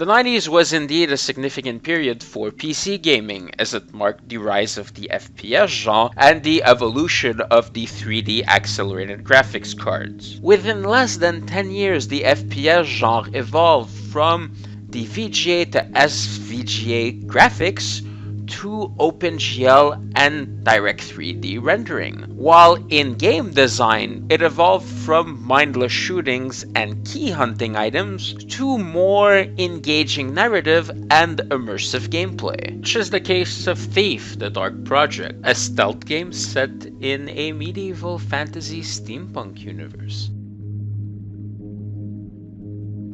The 90s was indeed a significant period for PC gaming, as it marked the rise of the FPS genre and the evolution of the 3D accelerated graphics cards. Within less than 10 years, the FPS genre evolved from the VGA to SVGA graphics to OpenGL and Direct 3D rendering. While in game design, it evolved from mindless shootings and key hunting items to more engaging narrative and immersive gameplay, which is the case of Thief: The Dark Project, a stealth game set in a medieval fantasy steampunk universe.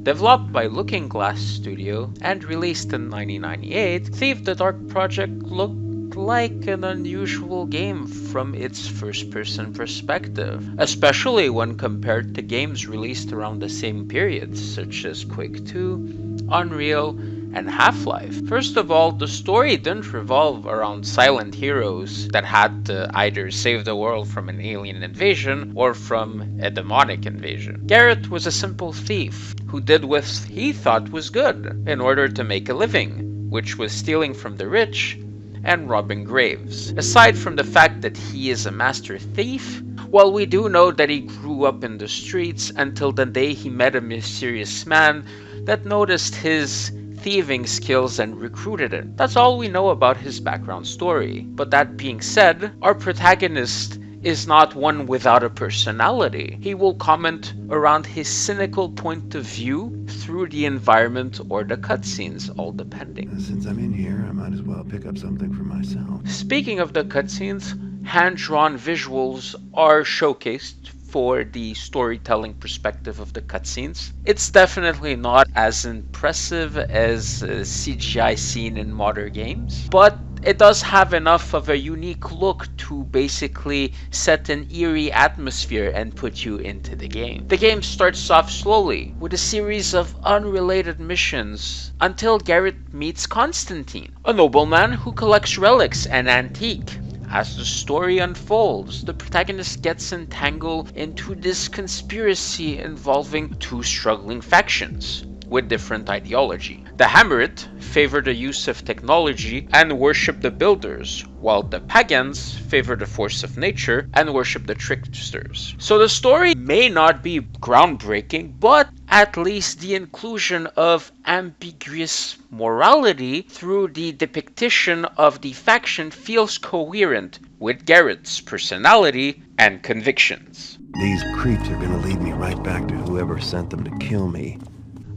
Developed by Looking Glass Studio and released in 1998, Thief: The Dark Project looked like an unusual game from its first-person perspective, especially when compared to games released around the same period, such as Quake 2, Unreal, and Half-Life. First of all, the story didn't revolve around silent heroes that had to either save the world from an alien invasion or from a demonic invasion. Garrett was a simple thief who did what he thought was good in order to make a living, which was stealing from the rich and robbing graves. Aside from the fact that he is a master thief, well, we do know that he grew up in the streets until the day he met a mysterious man that noticed his thieving skills and recruited him. That's all we know about his background story. But that being said, our protagonist is not one without a personality. He will comment around his cynical point of view through the environment or the cutscenes, all depending. Since I'm in here, I might as well pick up something for myself. Speaking of the cutscenes, hand-drawn visuals are showcased for the storytelling perspective of the cutscenes. It's definitely not as impressive as a CGI scene in modern games, but it does have enough of a unique look to basically set an eerie atmosphere and put you into the game. The game starts off slowly with a series of unrelated missions until Garrett meets Constantine, a nobleman who collects relics and antique. As the story unfolds, the protagonist gets entangled into this conspiracy involving two struggling factions with different ideology. The Hammerit favor the use of technology and worship the builders, while the Pagans favor the force of nature and worship the tricksters. So the story may not be groundbreaking, but at least the inclusion of ambiguous morality through the depiction of the faction feels coherent with Garrett's personality and convictions. These creeps are gonna lead me right back to whoever sent them to kill me.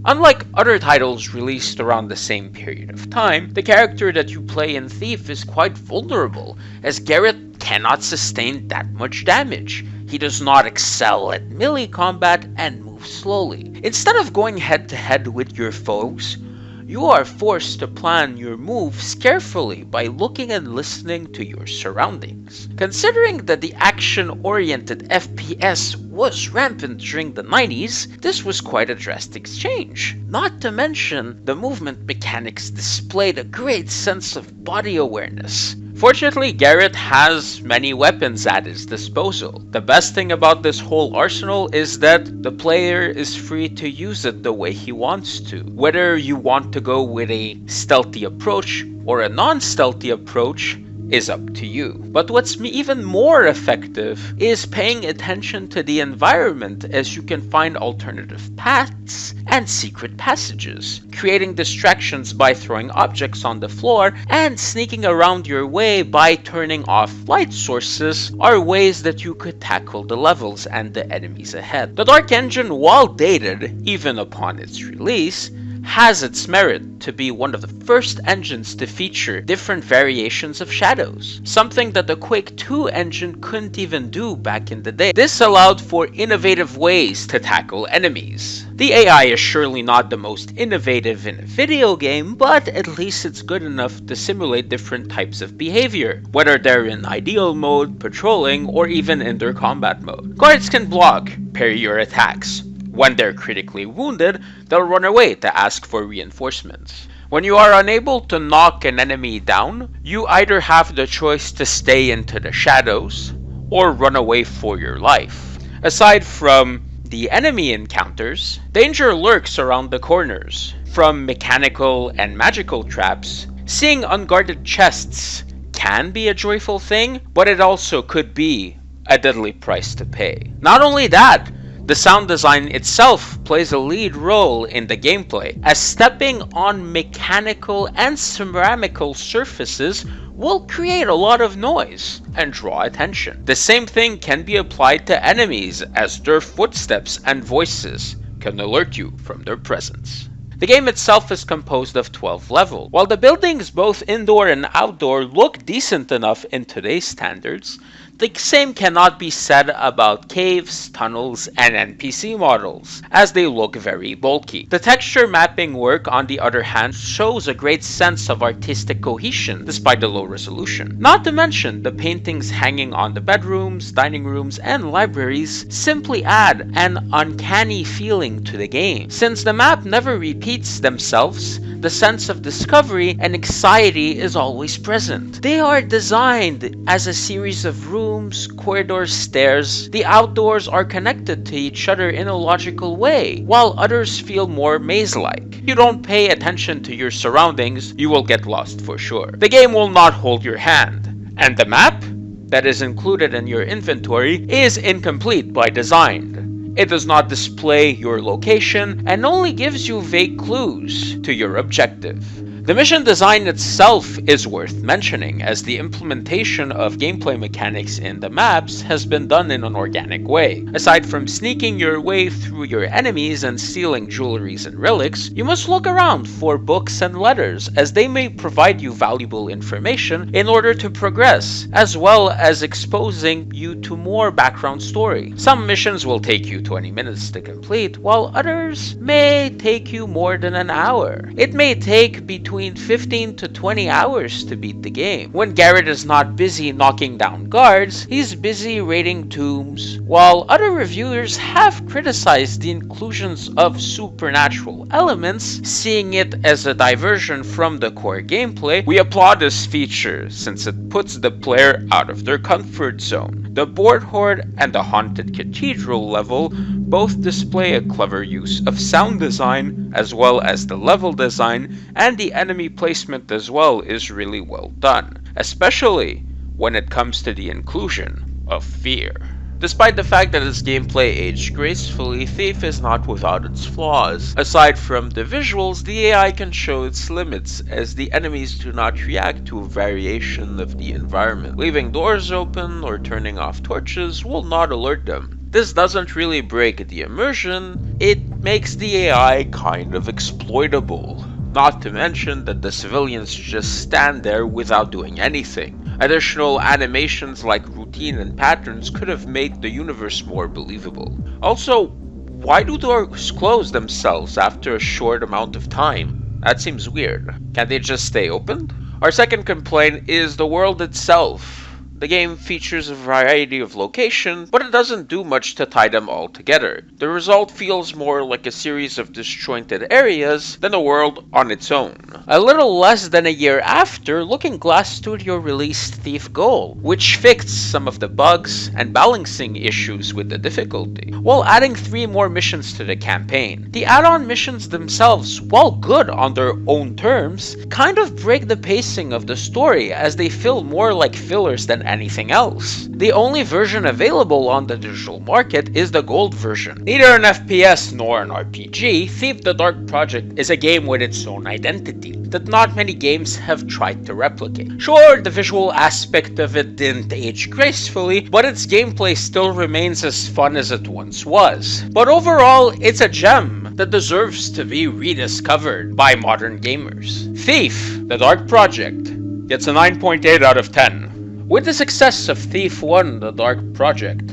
Unlike other titles released around the same period of time, the character that you play in Thief is quite vulnerable, as Garrett cannot sustain that much damage. He does not excel at melee combat and moves slowly. Instead of going head to head with your foes, you are forced to plan your moves carefully by looking and listening to your surroundings. Considering that the action-oriented FPS was rampant during the 90s, this was quite a drastic change. Not to mention, the movement mechanics displayed a great sense of body awareness. Fortunately, Garrett has many weapons at his disposal. The best thing about this whole arsenal is that the player is free to use it the way he wants to. Whether you want to go with a stealthy approach or a non-stealthy approach is up to you. But what's even more effective is paying attention to the environment, as you can find alternative paths and secret passages. Creating distractions by throwing objects on the floor and sneaking around your way by turning off light sources are ways that you could tackle the levels and the enemies ahead. The Dark Engine, while dated even upon its release, has its merit to be one of the first engines to feature different variations of shadows, something that the Quake 2 engine couldn't even do back in the day. This allowed for innovative ways to tackle enemies. The AI is surely not the most innovative in a video game, but at least it's good enough to simulate different types of behavior, whether they're in ideal mode, patrolling, or even in their combat mode. Guards can block, parry your attacks. When they're critically wounded, they'll run away to ask for reinforcements. When you are unable to knock an enemy down, you either have the choice to stay into the shadows or run away for your life. Aside from the enemy encounters, danger lurks around the corners. From mechanical and magical traps, seeing unguarded chests can be a joyful thing, but it also could be a deadly price to pay. Not only that, the sound design itself plays a lead role in the gameplay, as stepping on mechanical and ceramical surfaces will create a lot of noise and draw attention. The same thing can be applied to enemies, as their footsteps and voices can alert you from their presence. The game itself is composed of 12 levels. While the buildings both indoor and outdoor look decent enough in today's standards, the same cannot be said about caves, tunnels, and NPC models, as they look very bulky. The texture mapping work, on the other hand, shows a great sense of artistic cohesion despite the low resolution. Not to mention, the paintings hanging on the bedrooms, dining rooms, and libraries simply add an uncanny feeling to the game. Since the map never repeats themselves, the sense of discovery and anxiety is always present. They are designed as a series of rooms, corridors, stairs. The outdoors are connected to each other in a logical way, while others feel more maze-like. If you don't pay attention to your surroundings, you will get lost for sure. The game will not hold your hand, and the map that is included in your inventory is incomplete by design. It does not display your location and only gives you vague clues to your objective. The mission design itself is worth mentioning, as the implementation of gameplay mechanics in the maps has been done in an organic way. Aside from sneaking your way through your enemies and stealing jewelries and relics, you must look around for books and letters, as they may provide you valuable information in order to progress, as well as exposing you to more background story. Some missions will take you 20 minutes to complete, while others may take you more than an hour. It may take between 15 to 20 hours to beat the game. When Garrett is not busy knocking down guards, he's busy raiding tombs. While other reviewers have criticized the inclusions of supernatural elements, seeing it as a diversion from the core gameplay, we applaud this feature since it puts the player out of their comfort zone. The board horde and the haunted cathedral level both display a clever use of sound design, as well as the level design, and the enemy placement as well is really well done, especially when it comes to the inclusion of fear. Despite the fact that its gameplay aged gracefully, Thief is not without its flaws. Aside from the visuals, the AI can show its limits, as the enemies do not react to a variation of the environment. Leaving doors open or turning off torches will not alert them. This doesn't really break the immersion, it makes the AI kind of exploitable. Not to mention that the civilians just stand there without doing anything. Additional animations like routine and patterns could have made the universe more believable. Also, why do doors close themselves after a short amount of time? That seems weird. Can't they just stay open? Our second complaint is the world itself. The game features a variety of locations, but it doesn't do much to tie them all together. The result feels more like a series of disjointed areas than a world on its own. A little less than a year after, Looking Glass Studio released Thief Goal, which fixed some of the bugs and balancing issues with the difficulty, while adding 3 more missions to the campaign. The add-on missions themselves, while good on their own terms, kind of break the pacing of the story, as they feel more like fillers than anything else. The only version available on the digital market is the gold version. Neither an FPS nor an RPG, Thief the Dark Project is a game with its own identity that not many games have tried to replicate. Sure, the visual aspect of it didn't age gracefully, but its gameplay still remains as fun as it once was. But overall, it's a gem that deserves to be rediscovered by modern gamers. Thief the Dark Project gets a 9.8 out of 10. With the success of Thief 1 The Dark Project,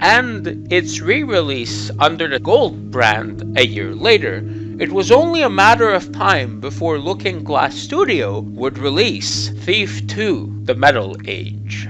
and its re-release under the Gold brand a year later, it was only a matter of time before Looking Glass Studio would release Thief 2 The Metal Age.